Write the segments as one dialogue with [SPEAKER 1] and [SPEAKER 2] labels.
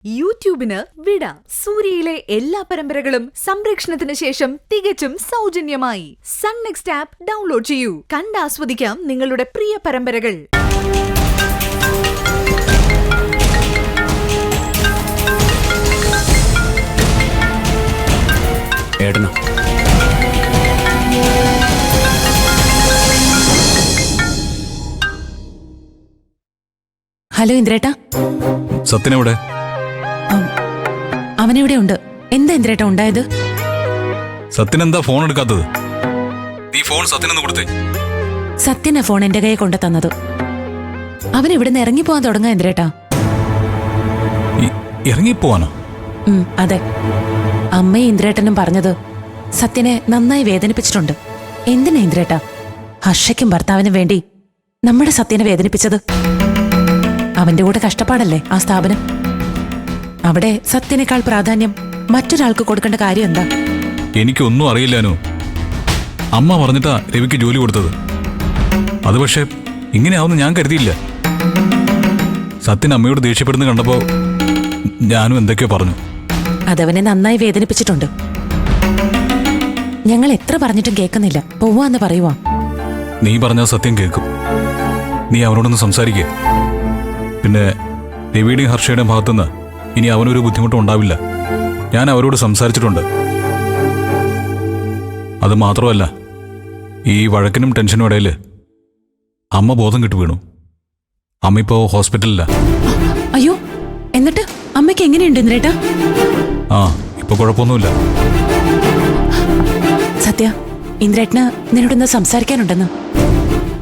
[SPEAKER 1] യൂട്യൂബിന് വിട. സൂര്യയിലെ എല്ലാ പരമ്പരകളും സംരക്ഷണത്തിന് ശേഷം തികച്ചും സൗജന്യമായി സൺ നെക്സ്റ്റ് ആപ്പ് ഡൗൺലോഡ് ചെയ്യൂ. കണ്ടാസ്വദിക്കാം നിങ്ങളുടെ പ്രിയ പരമ്പരകൾ.
[SPEAKER 2] ഹലോ ഇന്ദ്രേട്ടാ.
[SPEAKER 3] സത്യനെവിടെ?
[SPEAKER 2] അവനെവിടെ ഉണ്ട്. എന്താ ഇന്ദ്രേട്ടാ ഉണ്ടായത്?
[SPEAKER 3] സത്യനെന്താ ഫോൺ എടുക്കാത്തത്? നീ ഫോൺ സത്യനൊന്ന് കൊടുത്തേ.
[SPEAKER 2] സത്യനാ ഫോൺ എന്റെ കൈ കൊണ്ടു തന്നത്. അവൻ ഇവിടുന്ന് ഇറങ്ങിപ്പോവാൻ തുടങ്ങാ ഇന്ദ്രേട്ടാ.
[SPEAKER 3] ഇറങ്ങിപ്പോവാനോ?
[SPEAKER 2] അതെ. അമ്മയും ഇന്ദ്രേട്ടനും പറഞ്ഞത് സത്യനെ നന്നായി വേദനിപ്പിച്ചിട്ടുണ്ട്. എന്തിനാ ഇന്ദ്രേട്ടാ ഹർഷയ്ക്കും ഭർത്താവിനും വേണ്ടി നമ്മുടെ സത്യനെ വേദനിപ്പിച്ചത്? അവന്റെ കൂടെ കഷ്ടപ്പാടല്ലേ ആ സ്ഥാപനം. അവിടെ സത്യനേക്കാൾ പ്രാധാന്യം മറ്റൊരാൾക്ക് കൊടുക്കേണ്ട കാര്യം എന്താ?
[SPEAKER 3] എനിക്കൊന്നും അറിയില്ലാനോ. അമ്മ പറഞ്ഞിട്ടാ രവിക്ക് ജോലി കൊടുത്തത്. അത് പക്ഷെ ഇങ്ങനെയാവുന്ന ഞാൻ കരുതിയില്ല. സത്യൻ അമ്മയോട് ദേഷ്യപ്പെടുന്ന കണ്ടപ്പോ ഞാനും എന്തൊക്കെയോ പറഞ്ഞു.
[SPEAKER 2] അതവനെ നന്നായി വേദനിപ്പിച്ചിട്ടുണ്ട്. ഞങ്ങൾ എത്ര പറഞ്ഞിട്ടും കേൾക്കുന്നില്ല. പോവാന്ന് പറയുവാ.
[SPEAKER 3] നീ പറഞ്ഞാൽ സത്യം കേൾക്കും. നീ അവനോടൊന്ന് സംസാരിക്കേ. പിന്നെ രവിയുടെയും ഹർഷയുടെയും ഭാഗത്തുനിന്ന് ഇനി അവനൊരു ബുദ്ധിമുട്ടും ഉണ്ടാവില്ല. ഞാൻ അവരോട് സംസാരിച്ചിട്ടുണ്ട്. അത് മാത്രമല്ല, ഈ വഴക്കിനും ടെൻഷനും ഇടയിൽ അമ്മ ബോധം കിട്ടു വീണു. അമ്മ ഇപ്പോ ഹോസ്പിറ്റലിലാ.
[SPEAKER 2] അയ്യോ, എന്നിട്ട് അമ്മയ്ക്ക് എങ്ങനെയുണ്ട് ഇന്ദ്രേട്ടാ?
[SPEAKER 3] ഇപ്പൊ കുഴപ്പമൊന്നുമില്ല.
[SPEAKER 2] സത്യ, ഇന്ദ്രേട്ടന് നിന്നോടൊന്ന് സംസാരിക്കാനുണ്ടെന്ന്.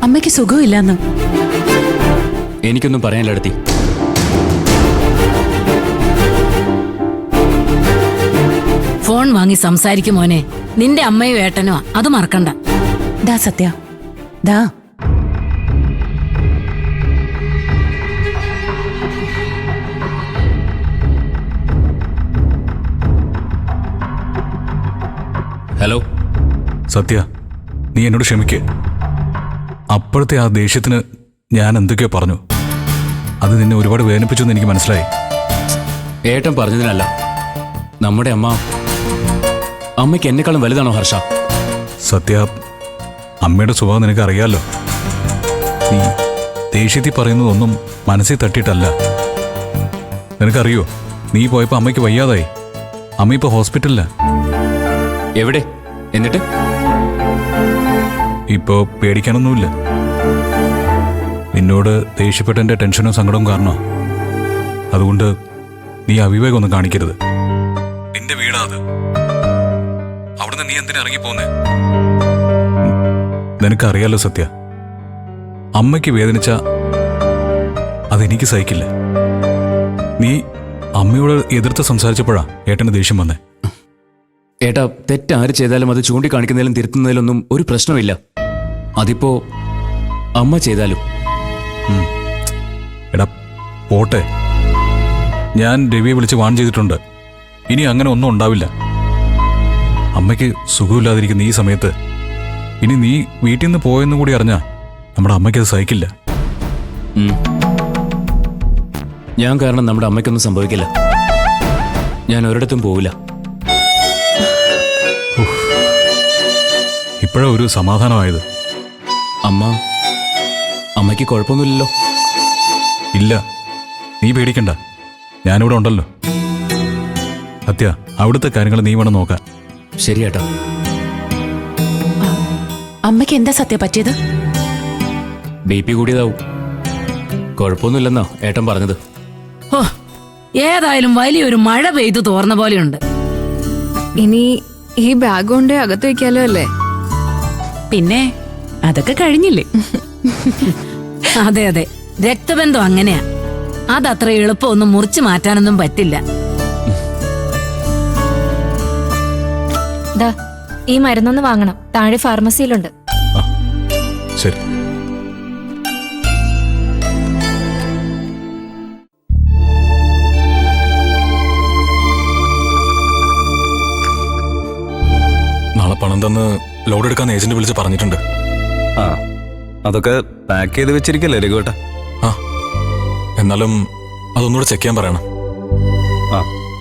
[SPEAKER 2] അമ്മയ്ക്ക് സുഖമില്ലെന്ന്.
[SPEAKER 4] എനിക്കൊന്നും പറയാനില്ല അടുത്തി.
[SPEAKER 5] ഫോൺ വാങ്ങി സംസാരിക്കും മോനെ. നിന്റെ അമ്മയോ ഏട്ടനോ അത് മറക്കണ്ട.
[SPEAKER 2] ദാ സത്യ, ദാ.
[SPEAKER 4] ഹലോ
[SPEAKER 3] സത്യ, നീ എന്നോട് ക്ഷമിക്കേ. അപ്പോഴത്തെ ആ ദേഷ്യത്തിന് ഞാൻ എന്തൊക്കെയോ പറഞ്ഞു. അത് നിന്നെ ഒരുപാട് വേദനിപ്പിച്ചെന്ന് എനിക്ക് മനസ്സിലായി.
[SPEAKER 4] ഏട്ടൻ പറഞ്ഞതിനല്ല. നമ്മുടെ അമ്മയ്ക്ക് എന്നെക്കാളും വലുതാണോ ഹർഷ?
[SPEAKER 3] സത്യ, അമ്മയുടെ സ്വഭാവം നിനക്ക് അറിയാലോ. നീ ദേഷ്യത്തിൽ പറയുന്നതൊന്നും മനസ്സിൽ തട്ടിയിട്ടല്ല. നിനക്കറിയോ, നീ പോയപ്പോ അമ്മയ്ക്ക് വയ്യാതായി. അമ്മ ഇപ്പൊ ഹോസ്പിറ്റലിലാ.
[SPEAKER 4] എവിടെ? എന്നിട്ട്
[SPEAKER 3] ഇപ്പോ പേടിക്കാനൊന്നുമില്ല. നിന്നോട് ദേഷ്യപ്പെട്ട എന്റെ ടെൻഷനും സങ്കടവും കാരണോ. അതുകൊണ്ട് നീ അവിവേകമൊന്നും കാണിക്കരുത്. നിന്റെ വീടാ അത്. അവിടുന്ന് നീ എന്തിനാ ഇറങ്ങിപ്പോന്നേ? നിനക്കറിയാലോ സത്യ, അമ്മയ്ക്ക് വേദനിച്ച അതെനിക്ക് സഹിക്കില്ല. നീ അമ്മയോട് എതിർത്ത് സംസാരിച്ചപ്പോഴാ ഏട്ടന് ദേഷ്യം വന്നേ.
[SPEAKER 4] ഏട്ടാ, തെറ്റാര് ചെയ്താലും അത് ചൂണ്ടിക്കാണിക്കുന്നതിലും തിരുത്തുന്നതിലൊന്നും ഒരു പ്രശ്നമില്ല. അതിപ്പോ അമ്മ ചെയ്താലും.
[SPEAKER 3] എടാ പോട്ടെ. ഞാൻ രവിയെ വിളിച്ച് വാൺ ചെയ്തിട്ടുണ്ട്. ഇനി അങ്ങനെ ഒന്നും ഉണ്ടാവില്ല. അമ്മയ്ക്ക് സുഖമില്ലാതിരിക്കുന്ന ഈ സമയത്ത് ഇനി നീ വീട്ടിൽ നിന്ന് പോയെന്നും കൂടി അറിഞ്ഞാ നമ്മുടെ അമ്മയ്ക്കത് സഹിക്കില്ല.
[SPEAKER 4] ഞാൻ കാരണം നമ്മുടെ അമ്മയ്ക്കൊന്നും സംഭവിക്കില്ല. ഞാൻ ഒരിടത്തും പോവില്ല.
[SPEAKER 3] ഇപ്പോഴാ ഒരു സമാധാനമായത്.
[SPEAKER 4] അമ്മയ്ക്ക് കുഴപ്പമൊന്നുമില്ലല്ലോ?
[SPEAKER 3] ഇല്ല, നീ പേടിക്കണ്ട. ഞാനിവിടെ ഉണ്ടല്ലോ. സത്യ, അവിടുത്തെ കാര്യങ്ങൾ നീ വേണം നോക്കാൻ.
[SPEAKER 4] ശരിയേട്ടാ.
[SPEAKER 2] അമ്മയ്ക്ക് എന്താ സത്യ പറ്റിയത്?
[SPEAKER 4] BP കൂടിയതാവും. കുഴപ്പമൊന്നുമില്ലെന്നാ ഏട്ടൻ പറഞ്ഞത്.
[SPEAKER 5] ഓ, ഏതായാലും വലിയൊരു മഴ പെയ്തു തോർന്ന പോലെയുണ്ട്.
[SPEAKER 6] ഇനി ഈ ബാഗ് കൊണ്ട് അകത്ത് വെക്കാലോ അല്ലേ?
[SPEAKER 2] പിന്നെ അതൊക്കെ കഴിഞ്ഞില്ലേ?
[SPEAKER 5] അതെ അതെ, രക്തബന്ധം അങ്ങനെയാ. അതത്ര എളുപ്പമൊന്നും മുറിച്ചു മാറ്റാനൊന്നും പറ്റില്ല.
[SPEAKER 6] ഈ മരുന്നൊന്ന് വാങ്ങണം. താഴെ ഫാർമസിയിലുണ്ട്.
[SPEAKER 3] ശരി. നാളെ പണം തന്ന് ലോഡ് എടുക്കാൻ ഏജന്റ് വിളിച്ച് പറഞ്ഞിട്ടുണ്ട്.
[SPEAKER 7] അതൊക്കെ പാക്ക് ചെയ്ത് വെച്ചിരിക്കല്ലേ രഘുവേട്ട?
[SPEAKER 3] എന്നാലും അതൊന്നുകൂടെ ചെക്ക് ചെയ്യാൻ പറയണം.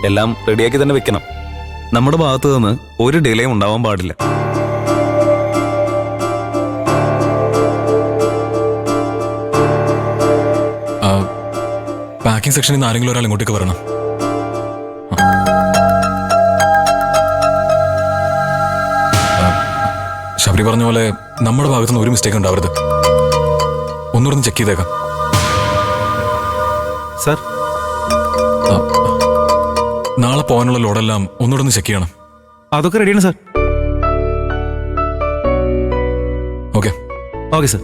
[SPEAKER 7] എല്ലാം റെഡിയാക്കി തന്നെ വെക്കണം. നമ്മുടെ ഭാഗത്തു നിന്ന് ഒരു ഡിലേയും ഉണ്ടാവാൻ പാടില്ല.
[SPEAKER 3] പാക്കിംഗ് സെക്ഷനിൽ നിന്ന് ആരെങ്കിലും ഒരാൾ ഇങ്ങോട്ടേക്ക് വരണം. ശബരി പറഞ്ഞ പോലെ നമ്മുടെ ഭാഗത്തുനിന്ന് ഒരു മിസ്റ്റേക്ക് ഉണ്ടാവരുത്. ഒന്നുകൂടെ ചെക്ക് ചെയ്തേക്കാം.
[SPEAKER 7] സർ,
[SPEAKER 3] നാളെ പോകാനുള്ള ലോഡെല്ലാം ഒന്നുകൂടെ ചെക്ക് ചെയ്യണം.
[SPEAKER 7] അതൊക്കെ റെഡിയാണ് സർ.
[SPEAKER 3] Okay
[SPEAKER 7] okay sir.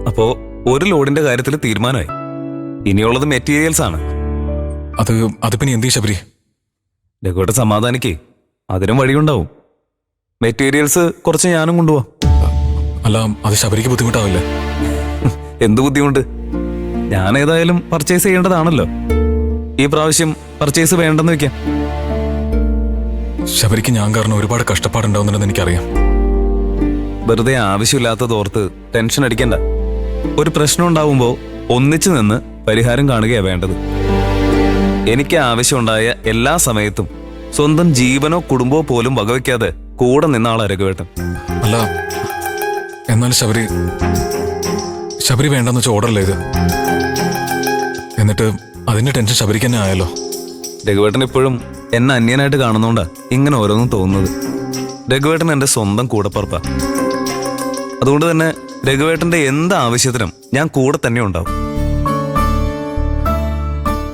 [SPEAKER 7] അപ്പോ ഒരു ലോഡിന്റെ കാര്യത്തിൽ തീരുമാനമായി. ഇനിയുള്ളത് മെറ്റീരിയൽസ് ആണ്.
[SPEAKER 3] അതിപ്പോ നീ എന്ത് ചെയ്യും ശബരി?
[SPEAKER 7] രഘുവേട്ടൻ സമാധാനിക്കേ, അതിനും വഴിയുണ്ടാവും. മെറ്റീരിയൽസ് കുറച്ച് ഞാനും കൊണ്ടുപോവാം.
[SPEAKER 3] അല്ല, അത് ശബരിക്ക് ബുദ്ധിമുട്ടാവില്ലേ?
[SPEAKER 7] എന്ത് ബുദ്ധിമുട്ട്? ഞാൻ ഏതായാലും പർച്ചേസ് ചെയ്യേണ്ടതാണല്ലോ. ഈ പ്രാവശ്യം പർച്ചേസ് വേണ്ടെന്ന് വെക്കാം.
[SPEAKER 3] ശബരിക്ക് ഞാൻ കാരണം ഒരുപാട് കഷ്ടപ്പാടുണ്ടാവുന്നുണ്ടെന്ന് എനിക്കറിയാം.
[SPEAKER 7] വെറുതെ ആവശ്യമില്ലാത്തതോർത്ത് ടെൻഷൻ അടിക്കണ്ട. ഒരു പ്രശ്നം ഉണ്ടാവുമ്പോ ഒന്നിച്ചു നിന്ന് പരിഹാരം കാണുകയാ വേണ്ടത്. എനിക്ക് ആവശ്യമുണ്ടായ എല്ലാ സമയത്തും സ്വന്തം ജീവനോ കുടുംബമോ പോലും വകവയ്ക്കാതെ കൂടെ നിന്ന ആളാ രഘുവേട്ടൻ.
[SPEAKER 3] അല്ല, എന്നാൽ ശബരി വേണ്ടെന്ന് വെച്ചാൽ ഓർഡറല്ലേ ഇത്? എന്നിട്ട് അതിന്റെ ടെൻഷൻ ശബരിക്ക് തന്നെ ആയല്ലോ.
[SPEAKER 7] രഘുവേട്ടൻ ഇപ്പോഴും എന്നെ അന്യനായിട്ട് കാണുന്നോണ്ടാ ഇങ്ങനെ ഓരോന്നും തോന്നുന്നത്. രഘുവേട്ടൻ എന്റെ സ്വന്തം കൂടപ്പറപ്പാ. അതുകൊണ്ട് തന്നെ രഘുവേട്ടന്റെ എന്ത് ആവശ്യത്തിനും ഞാൻ കൂടെ തന്നെ ഉണ്ടാവും.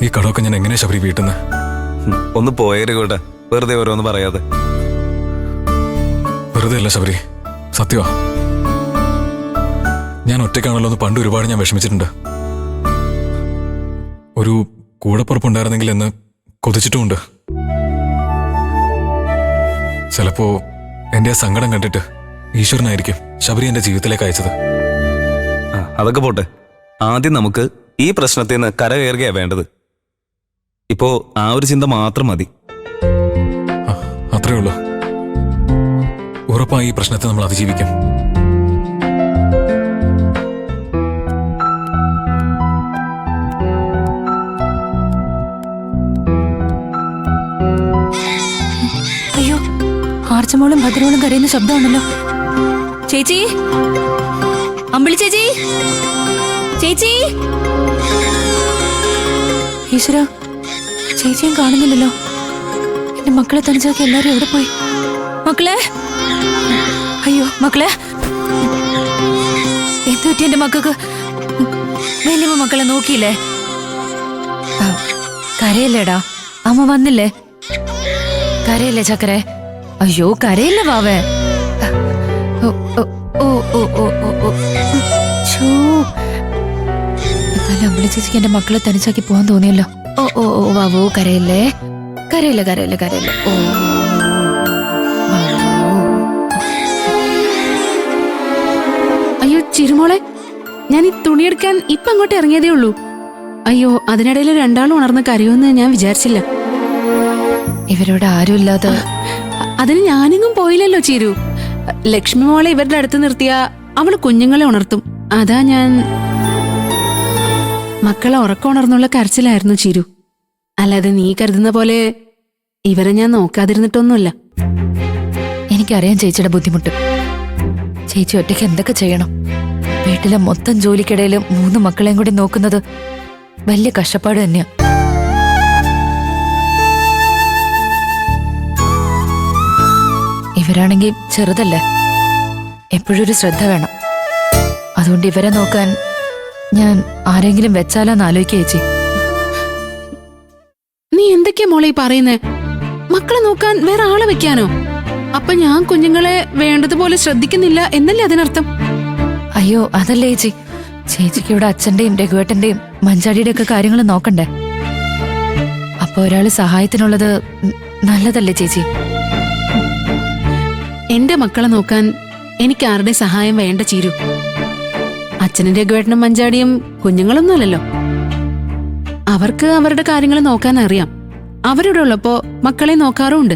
[SPEAKER 3] ഈ കടമൊക്കെ ഞാൻ എങ്ങനെയാ ശബരി വീട്ടുന്നത്?
[SPEAKER 7] ഒന്ന് പോയേ രഘുവേട്ട, വെറുതെ ഓരോന്ന് പറയാതെ.
[SPEAKER 3] വെറുതെ അല്ല ശബരി, സത്യമാ. ഞാൻ ഒറ്റയ്ക്കാണല്ലോ എന്ന് പണ്ട് ഒരുപാട് ഞാൻ വിഷമിച്ചിട്ടുണ്ട്. ഒരു കൂടപ്പുറപ്പുണ്ടായിരുന്നെങ്കിൽ എന്ന് കൊതിച്ചിട്ടുമുണ്ട്. ചിലപ്പോ എന്റെ ആ സങ്കടം കണ്ടിട്ട് ഈശ്വരനായിരിക്കും ശബരി എന്റെ ജീവിതത്തിലേക്ക് അയച്ചത്.
[SPEAKER 7] അതൊക്കെ പോട്ടെ. ആദ്യം നമുക്ക് ഈ പ്രശ്നത്തിൽ നിന്ന് കരകയറുകയാ വേണ്ടത്. ഇപ്പോ ആ ഒരു ചിന്ത മാത്രം മതി.
[SPEAKER 3] അത്രേ ഉള്ളൂ. ഉറപ്പായി ഈ പ്രശ്നത്തെ നമ്മൾ അതിജീവിക്കും.
[SPEAKER 2] അയ്യോ, ആർച്ചമോളും ഭദ്രമോളും കരയുന്ന ശബ്ദമാണല്ലോ. ചേച്ചി, അമ്പിളി ചേച്ചി, ചേച്ചി. ഈശ്വര, ചേച്ചിയും കാണുന്നില്ലല്ലോ. എന്റെ മക്കളെ തനിച്ചാക്കി എല്ലാരും എവിടെ പോയി? മക്കളെ, അയ്യോ മക്കളെ, എന്ത് പറ്റി എന്റെ മക്കൾക്ക്? വലിയ മക്കളെ നോക്കിയില്ലേ? കരയല്ലേടാ, അമ്മ വന്നില്ലേ? കരയല്ലേ ചക്കരെ? അയ്യോ കരയില്ലേ വാവേ? അമ്പിളി ചേച്ചിക്ക് എന്റെ മക്കളെ തനിച്ചാക്കി പോവാൻ തോന്നിയല്ലോ. ഓ ഓ ഓ വാവോ, കരയില്ലേ, കരയില്ല കരയില്ല കരയില്ല. ഓ
[SPEAKER 8] അയ്യോ ചിരുമോളെ, ഞാൻ ഈ തുണിയെടുക്കാൻ ഇപ്പൊ അങ്ങോട്ട് ഇറങ്ങിയതേ ഉള്ളൂ. അയ്യോ, അതിനിടയിൽ രണ്ടാളും ഉണർന്ന് കരയുമെന്ന് ഞാൻ വിചാരിച്ചില്ല.
[SPEAKER 2] ഇവരോട് ആരുമില്ലാതെ
[SPEAKER 8] അതിന് ഞാനെങ്ങും പോയില്ലല്ലോ ചീരു. ലക്ഷ്മി മോളെ ഇവരുടെ അടുത്ത് നിർത്തിയ അവള് കുഞ്ഞുങ്ങളെ ഉണർത്തും. അതാ ഞാൻ. മക്കളെ ഉറക്കം ഉണർന്നുള്ള കരച്ചിലായിരുന്നു ചീരു. അല്ലാതെ നീ കരുതുന്ന പോലെ ഇവരെ ഞാൻ നോക്കാതിരുന്നിട്ടൊന്നുമില്ല.
[SPEAKER 2] എനിക്കറിയാം ചേച്ചിയുടെ ബുദ്ധിമുട്ട്. ചേച്ചി ഒറ്റയ്ക്ക് എന്തൊക്കെ ചെയ്യണം? വീട്ടിലെ മൊത്തം ജോലിക്കിടയിൽ 3 മക്കളെയും കൂടി നോക്കുന്നത് വലിയ കഷ്ടപ്പാട് തന്നെയാ. ഇവരാണെങ്കിൽ ചെറുതല്ലേ, എപ്പോഴൊരു ശ്രദ്ധ വേണം. അതുകൊണ്ട് ഇവരെ നോക്കാൻ ഞാൻ ആരെങ്കിലും വെച്ചാലോന്ന് ആലോചിക്കുക ചേച്ചി.
[SPEAKER 8] നീ എന്തൊക്കെയാ മോളെ ഈ പറയുന്നേ? മക്കളെ നോക്കാൻ വേറെ ആളെ വെക്കാനോ? അപ്പൊ ഞാൻ കുഞ്ഞുങ്ങളെ വേണ്ടതുപോലെ ശ്രദ്ധിക്കുന്നില്ല എന്നല്ലേ അതിനർത്ഥം?
[SPEAKER 2] അയ്യോ അതല്ലേ ചേച്ചി, ചേച്ചിക്ക് ഇവിടെ അച്ഛന്റെയും രഘുവേട്ടന്റെയും മഞ്ചാടിയുടെ ഒക്കെ കാര്യങ്ങൾ നോക്കണ്ടേ? അപ്പൊ ഒരാള് സഹായത്തിനുള്ളത് നല്ലതല്ലേ ചേച്ചി?
[SPEAKER 8] എന്റെ മക്കളെ നോക്കാൻ എനിക്ക് ആരുടെ സഹായം വേണ്ട ചീരു. അച്ഛനും രഘുവേട്ടനും മഞ്ചാടിയും കുഞ്ഞുങ്ങളൊന്നുമല്ലല്ലോ. അവർക്ക് അവരുടെ കാര്യങ്ങൾ നോക്കാൻ അറിയാം. അവരുടെ ഉള്ളപ്പോ മക്കളെ നോക്കാറുമുണ്ട്.